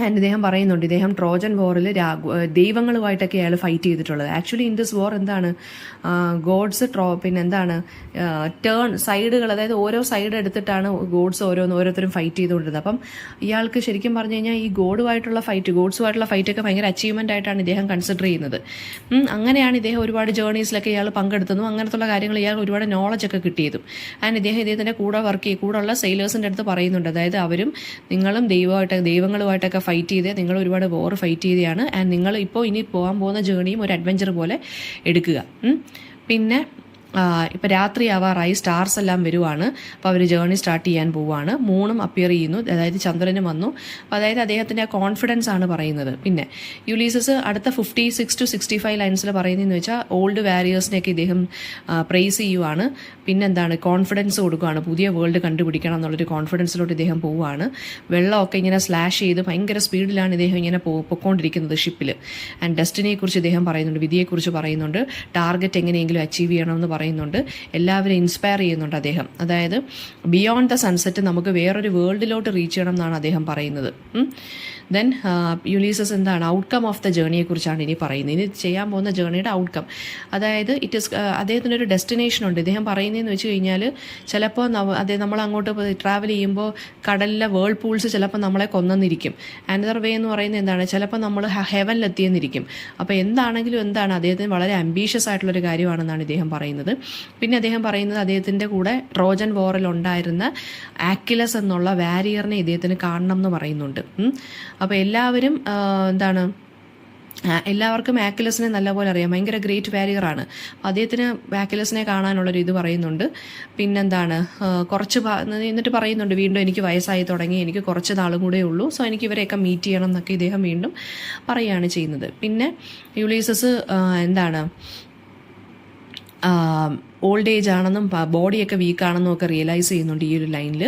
ആൻഡ് ഇദ്ദേഹം പറയുന്നുണ്ട്, ഇദ്ദേഹം ട്രോജൻ വോറിൽ ദൈവങ്ങളുമായിട്ടൊക്കെ അയാൾ ഫൈറ്റ് ചെയ്തിട്ടുള്ളത്. ആക്ച്വലി ഇൻ ദിസ് വോർ എന്താണ് ഗോഡ്സ് പിന്നെന്താണ് സൈഡുകൾ, അതായത് ഓരോ സൈഡ് എടുത്തിട്ടാണ് ഗോഡ്സ് ഓരോരുത്തരും ഫൈറ്റ് ചെയ്തുകൊണ്ടിരുന്നത്. അപ്പം ഇയാൾക്ക് ശരിക്കും പറഞ്ഞു കഴിഞ്ഞാൽ ഈ ഗോഡുമായിട്ടുള്ള ഫൈറ്റൊക്കെ ഭയങ്കര അച്ചീവ്മെൻ്റ് ആയിട്ടാണ് ഇദ്ദേഹം കൺസിഡർ ചെയ്യുന്നത്. അങ്ങനെയാണ് ഇദ്ദേഹം ഒരുപാട് ജേർണീസിലൊക്കെ ഇയാൾ പങ്കെടുത്തതും അങ്ങനത്തുള്ള കാര്യങ്ങൾ ഇയാൾ ഒരുപാട് നോളജൊക്കെ കിട്ടിയതും. ആൻഡ് ഇദ്ദേഹത്തിൻ്റെ കൂടെയുള്ള സെയിലേഴ്സിൻ്റെ അടുത്ത് പറയുന്നുണ്ട്, അതായത് അവരും നിങ്ങളും ദൈവങ്ങളുമായിട്ടൊക്കെ ഫൈറ്റ് ചെയ്ത് നിങ്ങൾ ഒരുപാട് വോർ ഫൈറ്റ് ചെയ്തതാണ്. ആൻഡ് നിങ്ങൾ ഇപ്പോൾ ഇനി പോകാൻ പോകുന്ന ജേണിയും ഒരു അഡ്വഞ്ചർ പോലെ എടുക്കുക. പിന്നെ ഇപ്പോൾ രാത്രി ആവാറായി, സ്റ്റാർസ് എല്ലാം വരുവാണ്. അപ്പോൾ അവർ ജേർണി സ്റ്റാർട്ട് ചെയ്യാൻ പോവുകയാണ്. മൂണും അപ്പിയർ ചെയ്യുന്നു, അതായത് ചന്ദ്രനും വന്നു. അപ്പോൾ അതായത് അദ്ദേഹത്തിൻ്റെ ആ കോൺഫിഡൻസ് ആണ് പറയുന്നത്. പിന്നെ യുലീസസ് അടുത്ത 56-65 ലൈൻസിൽ പറയുന്നതെന്ന് വെച്ചാൽ ഓൾഡ് വാരിയേഴ്സിനെയൊക്കെ ഇദ്ദേഹം പ്രൈസ് ചെയ്യുവാണ്. പിന്നെന്താണ് കോൺഫിഡൻസ് കൊടുക്കുകയാണ്, പുതിയ വേൾഡ് കണ്ടുപിടിക്കണം എന്നുള്ളൊരു കോൺഫിഡൻസിലോട്ട് ഇദ്ദേഹം പോവുകയാണ്. വെള്ളമൊക്കെ ഇങ്ങനെ സ്ലാഷ് ചെയ്ത് ഭയങ്കര സ്പീഡിലാണ് ഇദ്ദേഹം ഇങ്ങനെ പൊക്കോണ്ടിരിക്കുന്നത് ഷിപ്പിൽ. ആൻഡ് ഡെസ്റ്റിനിയെക്കുറിച്ച് ഇദ്ദേഹം പറയുന്നുണ്ട്, വിധിയെക്കുറിച്ച് പറയുന്നുണ്ട്, ടാർഗറ്റ് എങ്ങനെയെങ്കിലും അച്ചീവ് ചെയ്യണമെന്ന് പറയുന്നുണ്ട്. എല്ലാവരും ഇൻസ്പയർ ചെയ്യുന്നുണ്ട് അദ്ദേഹം. അതായത് ബിയോണ്ട് ദ സൺസെറ്റ് നമുക്ക് വേറൊരു വേൾഡിലോട്ട് റീച്ച് ചെയ്യണം എന്നാണ് അദ്ദേഹം പറയുന്നത്. ദെൻ യുലീസസ് എന്താണ് ഔട്ട്കം ഓഫ് ദ ജേണിയെക്കുറിച്ചാണ് ഇനി പറയുന്നത്. ഇനി ചെയ്യാൻ പോകുന്ന ജേണിയുടെ ഔട്ട്കം, അതായത് അദ്ദേഹത്തിനൊരു ഡെസ്റ്റിനേഷൻ ഉണ്ട്. ഇദ്ദേഹം പറയുന്നതെന്ന് വെച്ച് കഴിഞ്ഞാൽ ചിലപ്പോൾ നമ്മൾ അങ്ങോട്ട് ട്രാവൽ ചെയ്യുമ്പോൾ കടലിലെ വേൾഡ് പൂൾസ് ചിലപ്പോൾ നമ്മളെ കൊന്നിരിക്കും. അനദർ വേ എന്ന് പറയുന്നത് എന്താണ്, ചിലപ്പോൾ നമ്മൾ ഹെവനിലെത്തിയെന്നിരിക്കും. അപ്പോൾ എന്താണെങ്കിലും അദ്ദേഹത്തിന് വളരെ അംബീഷ്യസ് ആയിട്ടുള്ളൊരു കാര്യമാണെന്നാണ് ഇദ്ദേഹം പറയുന്നത്. പിന്നെ അദ്ദേഹം പറയുന്നത് അദ്ദേഹത്തിൻ്റെ കൂടെ ട്രോജൻ വോറിൽ ഉണ്ടായിരുന്ന ആക്കിലസ് എന്നുള്ള വാരിയറിനെ ഇദ്ദേഹത്തിന് കാണണം എന്ന് പറയുന്നുണ്ട്. അപ്പോൾ എല്ലാവരും എല്ലാവർക്കും ആക്കിലസിനെ നല്ലപോലെ അറിയാം, ഭയങ്കര ഗ്രേറ്റ് വാരിയറാണ്. അദ്ദേഹത്തിന് ആക്കിലസിനെ കാണാനുള്ളൊരു ഇത് പറയുന്നുണ്ട്. പിന്നെന്താണ് എന്നിട്ട് പറയുന്നുണ്ട് വീണ്ടും എനിക്ക് വയസ്സായി തുടങ്ങി, എനിക്ക് കുറച്ച് നാളും കൂടെ ഉള്ളൂ, സോ എനിക്ക് ഇവരെയൊക്കെ മീറ്റ് ചെയ്യണം എന്നൊക്കെ ഇദ്ദേഹം വീണ്ടും പറയുകയാണ് ചെയ്യുന്നത്. പിന്നെ യുലീസസ് ഓൾഡ് ഏജ് ആണെന്നും ബോഡിയൊക്കെ വീക്കാണെന്നും ഒക്കെ റിയലൈസ് ചെയ്യുന്നുണ്ട് ഈ ഒരു ലൈനിൽ.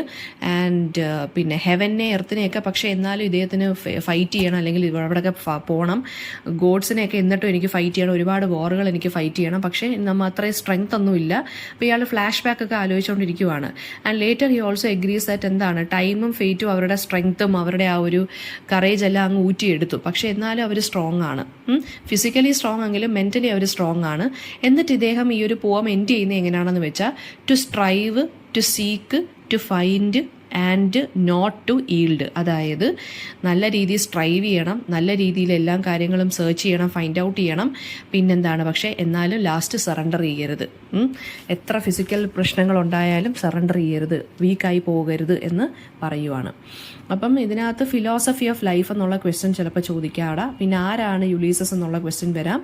ആൻഡ് പിന്നെ ഹെവനെ എർത്തിനെയൊക്കെ, പക്ഷേ എന്നാലും ഇദ്ദേഹത്തിന് ഫൈറ്റ് ചെയ്യണം, അല്ലെങ്കിൽ ഇവിടെയൊക്കെ പോകണം, ഗോഡ്സിനെയൊക്കെ എന്നിട്ടും എനിക്ക് ഫൈറ്റ് ചെയ്യണം, ഒരുപാട് വോറുകൾ എനിക്ക് ഫൈറ്റ് ചെയ്യണം, പക്ഷേ അത്രയും സ്ട്രെങ്ത് ഒന്നുമില്ല. അപ്പോൾ ഇയാൾ ഫ്ലാഷ് ബാക്ക് ഒക്കെ ആലോചിച്ചുകൊണ്ടിരിക്കുവാണ്. And later he also agrees that ടൈമും ഫെയ്റ്റും അവരുടെ സ്ട്രെങ്ത്തും അവരുടെ ആ ഒരു കറേജ് എല്ലാം അങ്ങ് ഊറ്റിയെടുത്തു. പക്ഷേ എന്നാലും അവർ സ്ട്രോങ് ആണ്, ഫിസിക്കലി സ്ട്രോങ് എങ്കിലും മെൻ്റലി അവർ സ്ട്രോങ് ആണ്. എന്നിട്ട് ഇദ്ദേഹം ഈ ഒരു പോം എൻഡ് ചെയ്യുന്നത് എങ്ങനെയാണെന്ന് വെച്ചാൽ to strive, to seek, to find and not to yield. അതായത് നല്ല രീതിയിൽ സ്ട്രൈവ് ചെയ്യണം, നല്ല രീതിയിൽ എല്ലാ കാര്യങ്ങളും സെർച്ച് ചെയ്യണം, ഫൈൻഡ് ഔട്ട് ചെയ്യണം. പിന്നെന്താണ്, പക്ഷേ എന്നാലും ലാസ്റ്റ് സറണ്ടർ ചെയ്യരുത്. എത്ര ഫിസിക്കൽ പ്രശ്നങ്ങളുണ്ടായാലും സറണ്ടർ ചെയ്യരുത്, വീക്കായി പോകരുത് എന്ന് പറയുവാണ്. അപ്പം ഇതിനകത്ത് ഫിലോസഫി ഓഫ് ലൈഫ് എന്നുള്ള ക്വസ്റ്റ്യൻ ചിലപ്പോൾ ചോദിക്കാടാ. പിന്നെ ആരാണ് യുലീസസ് എന്നുള്ള ക്വസ്റ്റ്യൻ വരാം.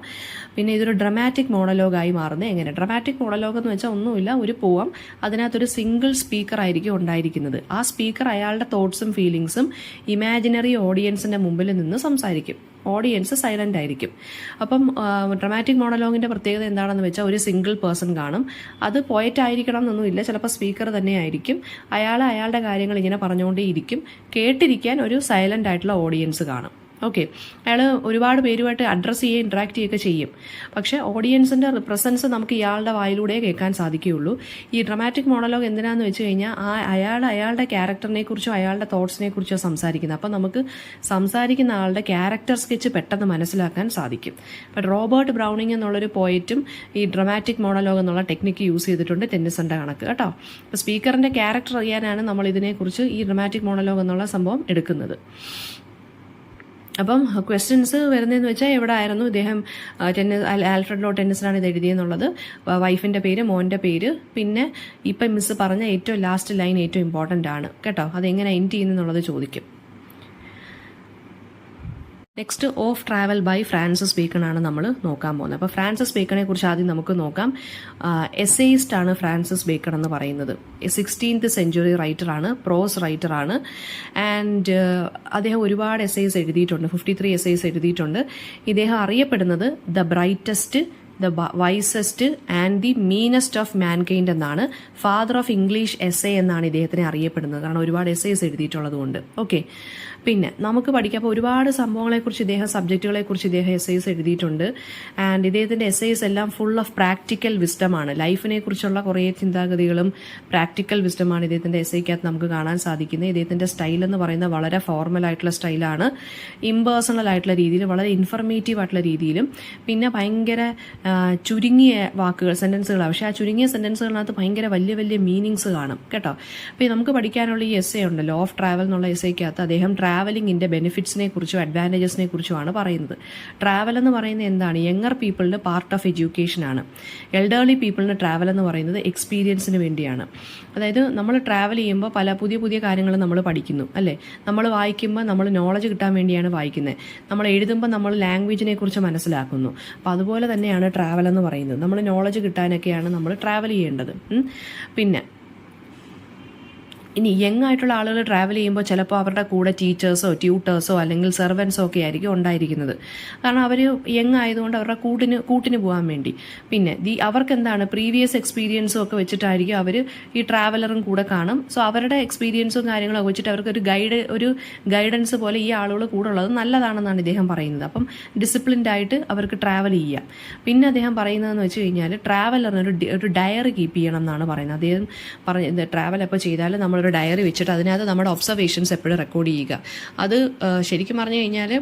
പിന്നെ ഇതൊരു ഡ്രമാറ്റിക് മോണലോഗായി മാറുന്നത് എങ്ങനെ. ഡ്രമാറ്റിക് മോണലോഗ് എന്ന് വെച്ചാൽ ഒന്നുമില്ല, ഒരു പോം, അതിനകത്തൊരു സിംഗിൾ സ്പീക്കർ ആയിരിക്കും ഉണ്ടായിരിക്കുന്നത്. ആ സ്പീക്കർ അയാളുടെ തോട്ട്സും ഫീലിങ്സും ഇമാജിനറി ഓഡിയൻസിൻ്റെ മുമ്പിൽ നിന്ന് സംസാരിക്കും. ഓഡിയൻസ് സൈലൻ്റ് ആയിരിക്കും. അപ്പം ഡ്രമാറ്റിക് മോണലോഗിൻ്റെ പ്രത്യേകത എന്താണെന്ന് വെച്ചാൽ ഒരു സിംഗിൾ പേഴ്സൺ കാണും. അത് പോയറ്റ് ആയിരിക്കണം എന്നൊന്നുമില്ല, ചിലപ്പോൾ സ്പീക്കർ തന്നെ ആയിരിക്കും. അയാളുടെ കാര്യങ്ങൾ ഇങ്ങനെ പറഞ്ഞുകൊണ്ടേയിരിക്കും. കേട്ടിരിക്കാൻ ഒരു സൈലൻ്റ് ആയിട്ടുള്ള ഓഡിയൻസ് കാണും. ഓക്കെ, അയാൾ ഒരുപാട് പേരുമായിട്ട് അഡ്രസ്സ് ചെയ്യുകയും ഇൻട്രാക്ട് ചെയ്യുകയൊക്കെ ചെയ്യും. പക്ഷേ ഓഡിയൻസിൻ്റെ പ്രസൻസ് നമുക്ക് ഇയാളുടെ വായിലൂടെ കേൾക്കാൻ സാധിക്കുകയുള്ളൂ. ഈ ഡ്രമാറ്റിക് മോണോലോഗ് എന്തിനാന്ന് വെച്ച് കഴിഞ്ഞാൽ അയാളുടെ ക്യാരക്ടറിനെ കുറിച്ചോ അയാളുടെ തോട്ട്സിനെ കുറിച്ചോ സംസാരിക്കുന്നത്. അപ്പോൾ നമുക്ക് സംസാരിക്കുന്ന ആളുടെ ക്യാരക്ടർ സ്കെച്ച് പെട്ടെന്ന് മനസ്സിലാക്കാൻ സാധിക്കും. അപ്പം റോബർട്ട് ബ്രൗണിംഗ് എന്നുള്ളൊരു പോയറ്റും ഈ ഡ്രമാറ്റിക് മോണോലോഗ് എന്നുള്ള ടെക്നിക്ക് യൂസ് ചെയ്തിട്ടുണ്ട് ടെന്നിസന്റെ കണക്ക് കേട്ടോ. അപ്പോൾ സ്പീക്കറിൻ്റെ ക്യാരക്ടർ അറിയാനാണ് നമ്മൾ ഇതിനെക്കുറിച്ച് ഈ ഡ്രമാറ്റിക് മോണോലോഗ് എന്നുള്ള സംഭവം എടുക്കുന്നത്. അപ്പം ക്വസ്റ്റ്യൻസ് വരുന്നതെന്ന് വെച്ചാൽ എവിടെ ആയിരുന്നു ഇദ്ദേഹം ആൽഫ്രഡ് ലോർഡ് ടെന്നിസനാണ് ഇത് എഴുതിയെന്നുള്ളത്, വൈഫിൻ്റെ പേര്, മോൻ്റെ പേര്, പിന്നെ ഇപ്പം മിസ് പറഞ്ഞ ഏറ്റവും ലാസ്റ്റ് ലൈൻ ഏറ്റവും ഇമ്പോർട്ടൻ്റ് ആണ് കേട്ടോ. അതെങ്ങനെ എൻഡ് ചെയ്യുന്നുള്ളത് ചോദിക്കും. Next of travel by Francis Bacon ആണ് നമ്മൾ നോക്കാൻ പോകുന്നത്. അപ്പോൾ ഫ്രാൻസിസ് ബേക്കണെ കുറിച്ച് ആദ്യം നമുക്ക് നോക്കാം. എസ്സേയിസ്റ്റ് ആണ് ഫ്രാൻസിസ് ബേക്കൺ എന്ന് പറയുന്നത്. 16th century റൈറ്ററാണ്, pros റൈറ്ററാണ്. ആൻഡ് അദ്ദേഹം ഒരുപാട് എസ്സേസ് എഴുതിയിട്ടുണ്ട്, 53 എസ്സേസ് എഴുതിയിട്ടുണ്ട്. ഇദ്ദേഹം അറിയപ്പെടുന്നത് the brightest, the wisest and the meanest of mankind എന്നാണ്. ഫാദർ ഓഫ് ഇംഗ്ലീഷ് എസ്സേ എന്നാണ് ഇദ്ദേഹത്തിനെ അറിയപ്പെടുന്നത്, കാരണം ഒരുപാട് എസ്സേസ് എഴുതിയിട്ടുള്ളത് കൊണ്ട്. ഓക്കെ, പിന്നെ നമുക്ക് പഠിക്കാം. അപ്പോൾ ഒരുപാട് സംഭവങ്ങളെക്കുറിച്ച് ഇദ്ദേഹം, സബ്ജക്റ്റുകളെക്കുറിച്ച് ഇദ്ദേഹം എസ്സേസ് എഴുതിയിട്ടുണ്ട്. ആൻഡ് ഇദ്ദേഹത്തിൻ്റെ എസ്സേസ് എല്ലാം ഫുൾ ഓഫ് പ്രാക്ടിക്കൽ വിസ്ഡമാണ്. ലൈഫിനെ കുറിച്ചുള്ള കുറേ ചിന്താഗതികളും പ്രാക്ടിക്കൽ വിസ്ഡമാണ് ഇദ്ദേഹത്തിൻ്റെ എസ്സേക്കകത്ത് നമുക്ക് കാണാൻ സാധിക്കുന്നത്. ഇദ്ദേഹത്തിൻ്റെ സ്റ്റൈൽ എന്ന് പറയുന്നത് വളരെ ഫോർമൽ ആയിട്ടുള്ള സ്റ്റൈലാണ്, ഇമ്പേഴ്സണൽ ആയിട്ടുള്ള രീതിയിൽ, വളരെ ഇൻഫർമേറ്റീവ് ആയിട്ടുള്ള രീതിയിലും, പിന്നെ ഭയങ്കര ചുരുങ്ങിയ വാക്കുകൾ, സെൻറ്റൻസുകളാണ്. പക്ഷേ ആ ചുരുങ്ങിയ സെൻറ്റൻസുകളിനകത്ത് ഭയങ്കര വലിയ വലിയ മീനിങ്സ് കാണും കേട്ടോ. അപ്പോൾ നമുക്ക് പഠിക്കാനുള്ള ഈ എസ്സേ ഉണ്ടല്ലോ, ഓഫ് ട്രാവൽ എന്നുള്ള എസ്സേക്കകത്ത് അദ്ദേഹം ട്രാവലിങ്ങിൻ്റെ ബെനിഫിറ്റ്സിനെ കുറിച്ചും അഡ്വാൻറ്റേജസിനെ കുറിച്ചുമാണ് പറയുന്നത്. ട്രാവൽ എന്ന് പറയുന്നത് എന്താണ്? യങ്ങർ പീപ്പിളിൻ്റെ പാർട്ട് ഓഫ് എഡ്യൂക്കേഷനാണ്. എൽഡർലി പീപ്പിളിന് ട്രാവൽ എന്ന് പറയുന്നത് എക്സ്പീരിയൻസിന് വേണ്ടിയാണ്. അതായത് നമ്മൾ ട്രാവൽ ചെയ്യുമ്പോൾ പല പുതിയ പുതിയ കാര്യങ്ങൾ നമ്മൾ പഠിക്കുന്നു അല്ലേ. നമ്മൾ വായിക്കുമ്പോൾ നമ്മൾ നോളജ് കിട്ടാൻ വേണ്ടിയാണ് വായിക്കുന്നത്. നമ്മൾ എഴുതുമ്പോൾ നമ്മൾ ലാംഗ്വേജിനെ കുറിച്ച് മനസ്സിലാക്കുന്നു. അപ്പോൾ അതുപോലെ തന്നെയാണ് ട്രാവൽ എന്ന് പറയുന്നത്. നമ്മൾ നോളജ് കിട്ടാനൊക്കെയാണ് നമ്മൾ ട്രാവൽ ചെയ്യേണ്ടത്. പിന്നെ ഇനി യങ് ആയിട്ടുള്ള ആളുകൾ ട്രാവൽ ചെയ്യുമ്പോൾ ചിലപ്പോൾ അവരുടെ കൂടെ ടീച്ചേഴ്സോ ട്യൂട്ടേഴ്സോ അല്ലെങ്കിൽ സെർവൻസോ ഒക്കെ ആയിരിക്കും ഉണ്ടായിരിക്കുന്നത്. കാരണം അവർ യങ് ആയതുകൊണ്ട് അവരുടെ കൂട്ടിന് പോകാൻ വേണ്ടി. പിന്നെ അവർക്ക് എന്താണ് പ്രീവിയസ് എക്സ്പീരിയൻസും ഒക്കെ വെച്ചിട്ടായിരിക്കും അവർ ഈ ട്രാവലറും കൂടെ കാണും. സോ അവരുടെ എക്സ്പീരിയൻസും കാര്യങ്ങളൊക്കെ വെച്ചിട്ട് അവർക്ക് ഒരു ഗൈഡൻസ് പോലെ ഈ ആളുകൾ കൂടെ ഉള്ളത് നല്ലതാണെന്നാണ് ഇദ്ദേഹം പറയുന്നത്. അപ്പം ഡിസിപ്ലിൻഡ് ആയിട്ട് അവർക്ക് ട്രാവൽ ചെയ്യാം. പിന്നെ അദ്ദേഹം പറയുന്നതെന്ന് വെച്ച് കഴിഞ്ഞാൽ ട്രാവലറിന് ഒരു ഡയറി കീപ്പ് ചെയ്യണം എന്നാണ് പറയുന്നത്. അദ്ദേഹം പറഞ്ഞത് ട്രാവൽ എപ്പോൾ ചെയ്താലും നമ്മൾ ഒരു ഡയറി വെച്ചിട്ട് അതിനകത്ത് നമ്മുടെ ഒബ്സർവേഷൻസ് എപ്പോഴും റെക്കോർഡ് ചെയ്യുക. അത് ശരിക്കും പറഞ്ഞു കഴിഞ്ഞാൽ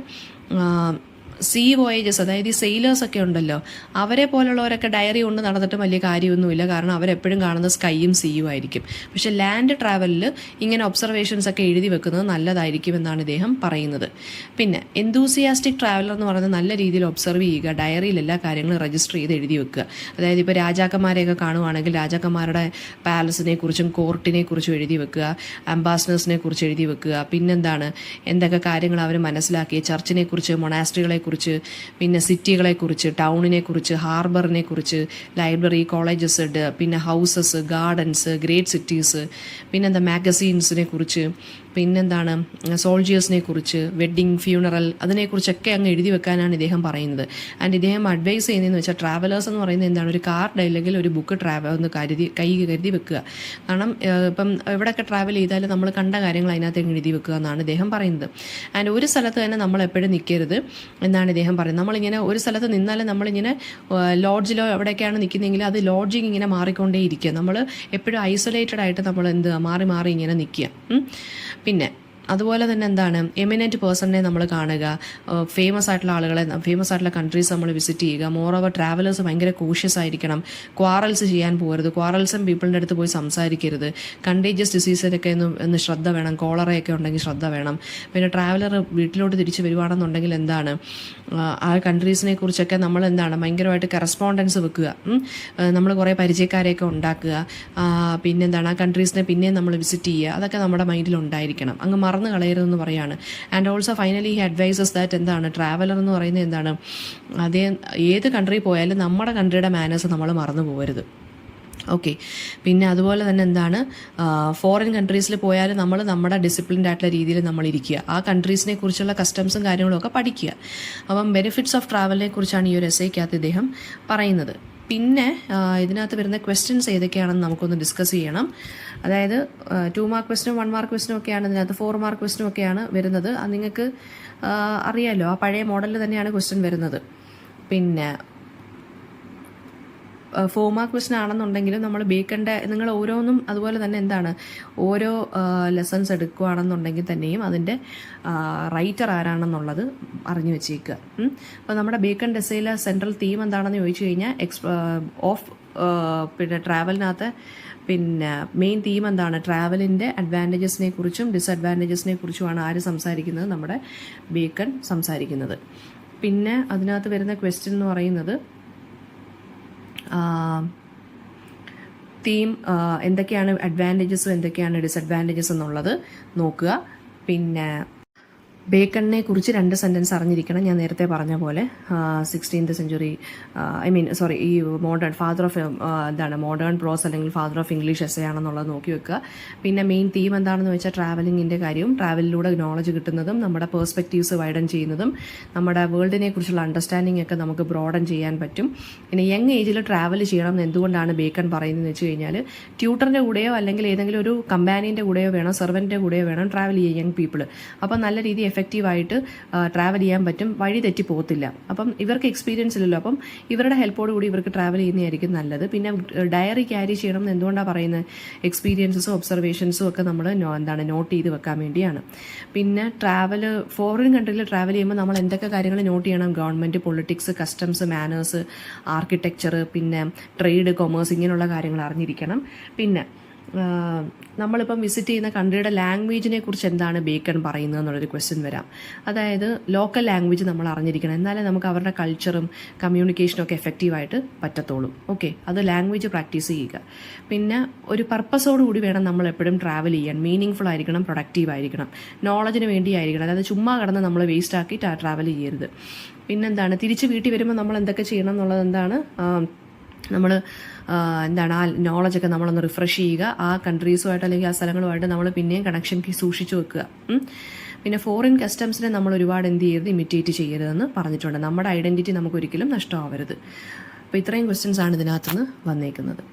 സീ വോയേജസ്, അതായത് ഈ സെയിലേഴ്സ് ഒക്കെ ഉണ്ടല്ലോ, അവരെ പോലുള്ളവരൊക്കെ ഡയറി കൊണ്ട് നടന്നിട്ട് വലിയ കാര്യമൊന്നുമില്ല. കാരണം അവരെപ്പോഴും കാണുന്ന സ്കൈയും സീയും ആയിരിക്കും. പക്ഷെ ലാൻഡ് ട്രാവലിൽ ഇങ്ങനെ ഒബ്സർവേഷൻസ് ഒക്കെ എഴുതി വെക്കുന്നത് നല്ലതായിരിക്കും എന്നാണ് ഇദ്ദേഹം പറയുന്നത്. പിന്നെ എന്തൂസിയാസ്റ്റിക് ട്രാവലർ എന്ന് പറയുന്നത് നല്ല രീതിയിൽ ഒബ്സർവ് ചെയ്യുക, ഡയറിയിൽ എല്ലാ കാര്യങ്ങളും രജിസ്റ്റർ ചെയ്ത് എഴുതി വെക്കുക. അതായത് ഇപ്പോൾ രാജാക്കന്മാരെയൊക്കെ കാണുവാണെങ്കിൽ രാജാക്കന്മാരുടെ പാലസിനെ കുറിച്ചും കോർട്ടിനെ കുറിച്ചും എഴുതി വെക്കുക, അംബാസഡേഴ്സിനെ കുറിച്ച് എഴുതി വെക്കുക. പിന്നെന്താണ്, എന്തൊക്കെ കാര്യങ്ങൾ അവർ മനസ്സിലാക്കി, ചർച്ചിനെ കുറിച്ച്, മൊണാസ്ട്രികളെ കുറിച്ച്, പിന്നെ സിറ്റികളെ കുറിച്ച്, ടൗണിനെ കുറിച്ച്, ഹാർബറിനെ കുറിച്ച്, ലൈബ്രറി, കോളേജസ്, പിന്നെ ഹൗസസ്, ഗാർഡൻസ്, ഗ്രേറ്റ് സിറ്റീസ്, പിന്നെന്താ മാഗസീൻസിനെ കുറിച്ച്, പിന്നെന്താണ് സോൾജിയേഴ്സിനെ കുറിച്ച്, വെഡ്ഡിങ്, ഫ്യൂണറൽ, അതിനെക്കുറിച്ചൊക്കെ അങ്ങ് എഴുതി വെക്കാനാണ് ഇദ്ദേഹം പറയുന്നത്. ആൻഡ് ഇദ്ദേഹം അഡ്വൈസ് ചെയ്യുന്നതെന്ന് വെച്ചാൽ ട്രാവലേഴ്സ് എന്ന് പറയുന്നത് എന്താണ്, ഒരു കാർഡ് അല്ലെങ്കിൽ ഒരു ബുക്ക് ഒന്ന് കരുതി വെക്കുക. കാരണം ഇപ്പം എവിടെയൊക്കെ ട്രാവൽ ചെയ്താലും നമ്മൾ കണ്ട കാര്യങ്ങൾ അതിനകത്ത് എഴുതി വെക്കുക എന്നാണ് ഇദ്ദേഹം പറയുന്നത്. ആൻഡ് ഒരു സ്ഥലത്ത് തന്നെ നമ്മൾ എപ്പോഴും നിൽക്കരുത് എന്നാണ് ഇദ്ദേഹം പറയുന്നത്. നമ്മളിങ്ങനെ ഒരു സ്ഥലത്ത് നിന്നാലും നമ്മളിങ്ങനെ ലോഡ്ജിലോ എവിടെയൊക്കെയാണ് നിൽക്കുന്നതെങ്കിൽ അത് ലോഡ്ജിങ് ഇങ്ങനെ മാറിക്കൊണ്ടേ ഇരിക്കുക. നമ്മൾ എപ്പോഴും ഐസൊലേറ്റഡ് ആയിട്ട് നമ്മൾ മാറി മാറി ഇങ്ങനെ നിൽക്കുക. പിന്നെ അതുപോലെ തന്നെ എന്താണ്, എമിനൻറ്റ് പേഴ്സണിനെ നമ്മൾ കാണുക, ഫേമസ് ആയിട്ടുള്ള ആളുകളെ, ഫേമസ് ആയിട്ടുള്ള കൺട്രീസ് നമ്മൾ വിസിറ്റ് ചെയ്യുക. മോറോവർ ട്രാവലേഴ്സ് ഭയങ്കര കോഷ്യസ് ആയിരിക്കണം, ക്വാറൽസ് ചെയ്യാൻ പോകരുത്, ക്വാറൽസം പീപ്പിളിൻ്റെ അടുത്ത് പോയി സംസാരിക്കരുത്, കണ്ടേജിയസ് ഡിസീസിനൊക്കെ ഒന്ന് ശ്രദ്ധ വേണം, കോളറയൊക്കെ ഉണ്ടെങ്കിൽ ശ്രദ്ധ വേണം. പിന്നെ ട്രാവലർ വീട്ടിലോട്ട് തിരിച്ച് വരുവാണെന്നുണ്ടെങ്കിൽ എന്താണ്, ആ കൺട്രീസിനെ കുറിച്ചൊക്കെ നമ്മൾ എന്താണ് ഭയങ്കരമായിട്ട് കറസ്പോണ്ടൻസ് വെക്കുക, നമ്മൾ കുറേ പരിചയക്കാരെയൊക്കെ ഉണ്ടാക്കുക. പിന്നെന്താണ്, ആ കൺട്രീസിനെ പിന്നെയും നമ്മൾ വിസിറ്റ് ചെയ്യുക, അതൊക്കെ നമ്മുടെ മൈൻഡിൽ ഉണ്ടായിരിക്കണം, അങ്ങ് മറന്നു കളയരുതെന്ന് പറയാണ്. And also finally he advises that എന്താണ്, ട്രാവലർ എന്ന് പറയുന്നത് എന്താണ്, അതേ ഏത് കൺട്രി പോയാലും നമ്മുടെ കൺട്രിയുടെ മാനേഴ്സ് നമ്മൾ മറന്നു പോകരുത്. ഓക്കെ, പിന്നെ അതുപോലെ തന്നെ എന്താണ്, ഫോറിൻ കൺട്രീസിൽ പോയാലും നമ്മൾ നമ്മുടെ ഡിസിപ്ലിൻഡ് ആയിട്ടുള്ള രീതിയിൽ നമ്മൾ ഇരിക്കുക, ആ കൺട്രീസിനെ കുറിച്ചുള്ള കസ്റ്റംസും കാര്യങ്ങളും ഒക്കെ പഠിക്കുക. അപ്പം ബെനിഫിറ്റ്സ് ഓഫ് ട്രാവലിനെ കുറിച്ചാണ് ഈ ഒരു എസ്സേക്കകത്ത് ഇദ്ദേഹം പറയുന്നത്. പിന്നെ ഇതിനകത്ത് വരുന്ന ക്വസ്റ്റ്യൻസ് ഏതൊക്കെയാണെന്ന് നമുക്കൊന്ന് ഡിസ്കസ് ചെയ്യണം. അതായത് 2 മാർക്ക് ക്വസ്റ്റ്യനും 1 മാർക്ക് ക്വസ്റ്റ്യനും ഒക്കെയാണ് ഇതിനകത്ത്, 4 മാർക്ക് ക്വസ്റ്റ്യനും ഒക്കെയാണ് വരുന്നത്. അത് നിങ്ങൾക്ക് അറിയാമല്ലോ, ആ പഴയ മോഡലിൽ തന്നെയാണ് ക്വസ്റ്റ്യൻ വരുന്നത്. പിന്നെ 4 മാർക്ക് ക്വസ്റ്റ്യൻ ആണെന്നുണ്ടെങ്കിലും നമ്മൾ ബേക്കൻ്റെ നിങ്ങൾ ഓരോന്നും അതുപോലെ തന്നെ എന്താണ് ഓരോ ലെസൺസ് എടുക്കുകയാണെന്നുണ്ടെങ്കിൽ തന്നെയും അതിൻ്റെ റൈറ്റർ ആരാണെന്നുള്ളത് അറിഞ്ഞു വെച്ചേക്കുക. അപ്പോൾ നമ്മുടെ ബേക്കൺ എസ്സേയിലെ സെൻട്രൽ തീം എന്താണെന്ന് ചോദിച്ചു കഴിഞ്ഞാൽ പിന്നെ ട്രാവലിനകത്ത് പിന്നെ മെയിൻ തീം എന്താണ്, ട്രാവലിൻ്റെ അഡ്വാൻറ്റേജസിനെ കുറിച്ചും ഡിസഡ്വാൻറ്റേജസിനെ കുറിച്ചുമാണ് ആര് സംസാരിക്കുന്നത്, നമ്മുടെ ബേക്കൺ സംസാരിക്കുന്നത്. പിന്നെ അതിനകത്ത് വരുന്ന ക്വസ്റ്റ്യൻ എന്ന് പറയുന്നത് തീം എന്തൊക്കെയാണ് അഡ്വാൻറ്റേജസും എന്തൊക്കെയാണ് ഡിസഡ്വാൻറ്റേജസ് എന്നുള്ളത് നോക്കുക. പിന്നെ ബേക്കണിനെ കുറിച്ച് 2 സെൻറ്റൻസ് അറിഞ്ഞിരിക്കണം. ഞാൻ നേരത്തെ പറഞ്ഞ പോലെ 16th സെഞ്ച്വറി ഈ ഫാദർ ഓഫ് മോഡേൺ പ്രോസ് അല്ലെങ്കിൽ ഫാദർ ഓഫ് ഇംഗ്ലീഷ് എസ്സേ ആണെന്നുള്ളത് നോക്കി വെക്കുക. പിന്നെ മെയിൻ തീം എന്താണെന്ന് വെച്ചാൽ ട്രാവലിങ്ങിൻ്റെ കാര്യവും, ട്രാവലിലൂടെ നോളജ് കിട്ടുന്നതും, നമ്മുടെ പേഴ്സ്പെക്റ്റീവ്സ് വൈഡൻ ചെയ്യുന്നതും, നമ്മുടെ വേൾഡിനെ കുറിച്ചുള്ള അണ്ടർസ്റ്റാൻഡിംഗ് ഒക്കെ നമുക്ക് ബ്രോഡൻ ചെയ്യാൻ പറ്റും. പിന്നെ യങ് ഏജിൽ ട്രാവൽ ചെയ്യണം എന്ന് എന്തുകൊണ്ടാണ് ബേക്കൺ പറയുന്നതെന്ന് വെച്ച് കഴിഞ്ഞാൽ ട്യൂട്ടറിൻ്റെ കൂടെയോ അല്ലെങ്കിൽ ഏതെങ്കിലും ഒരു കമ്പാനിയൻ്റെ കൂടെയോ വേണം, സെർവൻറ്റിൻ്റെ കൂടെയോ വേണം ട്രാവൽ ചെയ്യാൻ യങ് പീപ്പിൾ. അപ്പം നല്ല രീതിയിൽ എഫക്റ്റീവായിട്ട് ട്രാവൽ ചെയ്യാൻ പറ്റും, വഴി തെറ്റി പോകത്തില്ല. അപ്പം ഇവർക്ക് എക്സ്പീരിയൻസ് ഇല്ലല്ലോ, അപ്പം ഇവരുടെ ഹെൽപ്പോട് കൂടി ഇവർക്ക് ട്രാവൽ ചെയ്യുന്നതായിരിക്കും നല്ലത്. പിന്നെ ഡയറി ക്യാരി ചെയ്യണം എന്ന് എന്തുകൊണ്ടാണ് പറയുന്നത്, എക്സ്പീരിയൻസസും ഒബ്സർവേഷൻസും ഒക്കെ നമ്മൾ നോട്ട് ചെയ്ത് വെക്കാൻ വേണ്ടിയാണ്. പിന്നെ ഫോറിൻ കൺട്രിയിൽ ട്രാവൽ ചെയ്യുമ്പോൾ നമ്മൾ എന്തൊക്കെ കാര്യങ്ങൾ നോട്ട് ചെയ്യണം, government, politics, customs, manners, architecture, പിന്നെ ട്രേഡ്, കൊമേഴ്സ്, ഇങ്ങനെയുള്ള കാര്യങ്ങൾ അറിഞ്ഞിരിക്കണം. പിന്നെ നമ്മളിപ്പം വിസിറ്റ് ചെയ്യുന്ന കൺട്രിയുടെ ലാംഗ്വേജിനെ കുറിച്ച് എന്താണ് ബേക്കൺ പറയുന്നത് എന്നുള്ളൊരു ക്വസ്റ്റ്യൻ വരാം. അതായത് ലോക്കൽ ലാംഗ്വേജ് നമ്മൾ അറിഞ്ഞിരിക്കണം, എന്നാലേ നമുക്ക് അവരുടെ കൾച്ചറും കമ്മ്യൂണിക്കേഷനും ഒക്കെ എഫക്റ്റീവായിട്ട് പറ്റത്തുള്ളൂ. ഓക്കെ, അത് ലാംഗ്വേജ് പ്രാക്ടീസ് ചെയ്യുക. പിന്നെ ഒരു പർപ്പസോട് കൂടി വേണം നമ്മൾ എപ്പോഴും ട്രാവൽ ചെയ്യാൻ, മീനിങ് ഫുൾ ആയിരിക്കണം, പ്രൊഡക്റ്റീവ് ആയിരിക്കണം, നോളജിന് വേണ്ടിയായിരിക്കണം. അതായത് ചുമ്മാ കിടന്ന് നമ്മൾ വേസ്റ്റ് ആക്കി ട്രാവൽ ചെയ്യരുത്. പിന്നെന്താണ്, തിരിച്ച് വീട്ടിൽ വരുമ്പോൾ നമ്മൾ എന്തൊക്കെ ചെയ്യണം എന്നുള്ളത് എന്താണ്, നമ്മൾ ആ നോളജൊക്കെ നമ്മളൊന്ന് റിഫ്രഷ് ചെയ്യുക. ആ കൺട്രീസുമായിട്ട് അല്ലെങ്കിൽ ആ സ്ഥലങ്ങളുമായിട്ട് നമ്മൾ പിന്നെയും കണക്ഷൻ സൂക്ഷിച്ചു വെക്കുക. പിന്നെ ഫോറിൻ കസ്റ്റംസിനെ നമ്മൾ ഒരുപാട് എന്ത് ചെയ്യരുത്, ഇമിറ്റേറ്റ് ചെയ്യരുതെന്ന് പറഞ്ഞിട്ടുണ്ട്. നമ്മുടെ ഐഡൻറ്റിറ്റി നമുക്കൊരിക്കലും നഷ്ടമാവരുത്. അപ്പോൾ ഇത്രയും ക്വസ്റ്റ്യൻസ് ആണ് ഇതിനകത്തുനിന്ന് വന്നേക്കുന്നത്.